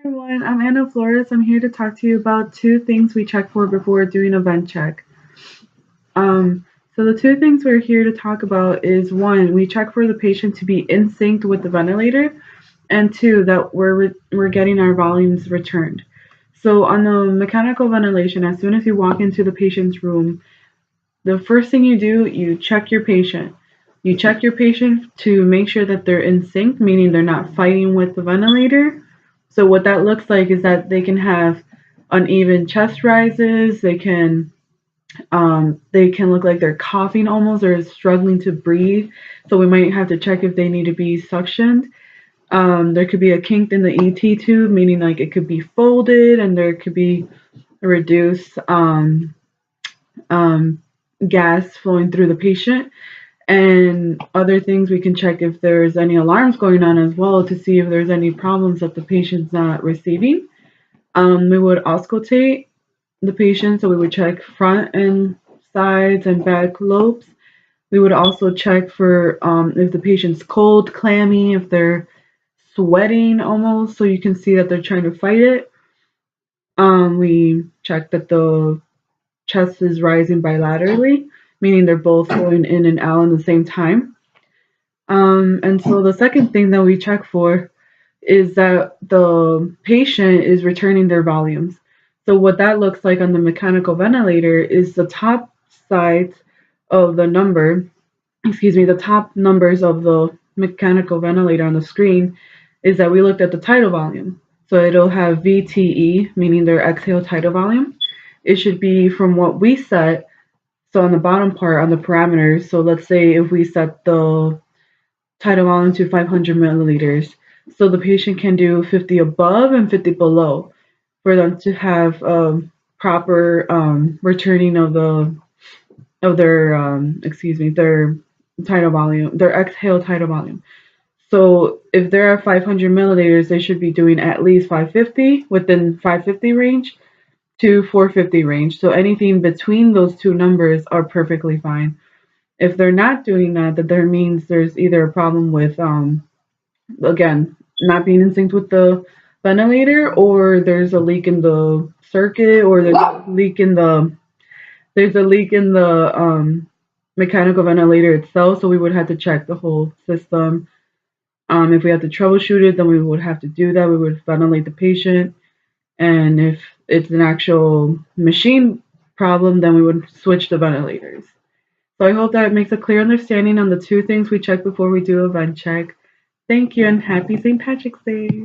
Everyone, I'm Anna Flores. I'm here to talk to you about two things we check for before doing a vent check. Um, so the two things we're here to talk about is one, we check for the patient to be in sync with the ventilator, and two, that we're getting our volumes returned. So on the mechanical ventilation, as soon as you walk into the patient's room, the first thing you do, you check your patient. You check your patient to make sure that they're in sync, meaning they're not fighting with the ventilator. So what that looks like is that they can have uneven chest rises. They can look like they're coughing almost or struggling to breathe. So we might have to check if they need to be suctioned. There could be a kink in the ET tube, meaning like it could be folded, and there could be a reduced um, gas flowing through the patient. And other things, we can check if there's any alarms going on as well to see if there's any problems that the patient's not receiving. We would auscultate the patient, so we would check front and sides and back lobes. We would also check for if the patient's cold, clammy, if they're sweating almost, so you can see that they're trying to fight it. We check that the chest is rising bilaterally, meaning they're both going in and out at the same time. And so the second thing that we check for is that the patient is returning their volumes. So what that looks like on the mechanical ventilator is the top sides of the number, excuse me, the top numbers of the mechanical ventilator on the screen is that we looked at the tidal volume. So it'll have VTE, meaning their exhale tidal volume. It should be from what we set. So on the bottom part on the parameters, so let's say if we set the tidal volume to 500 milliliters, so the patient can do 50 above and 50 below for them to have proper returning of their their tidal volume, their exhale tidal volume. So if they're at 500 milliliters, they should be doing at least 550 within 550 range to 450 range. So anything between those two numbers are perfectly fine. If they're not doing that, that means there's either a problem with again not being in sync with the ventilator, or there's a leak in the circuit, or there's a leak in the mechanical ventilator itself. So we would have to check the whole system. If we have to troubleshoot it, then we would have to do that. We would ventilate the patient, and if it's an actual machine problem, then we would switch the ventilators. So I hope that makes a clear understanding on the two things we check before we do a vent check. Thank you, and happy St. Patrick's Day.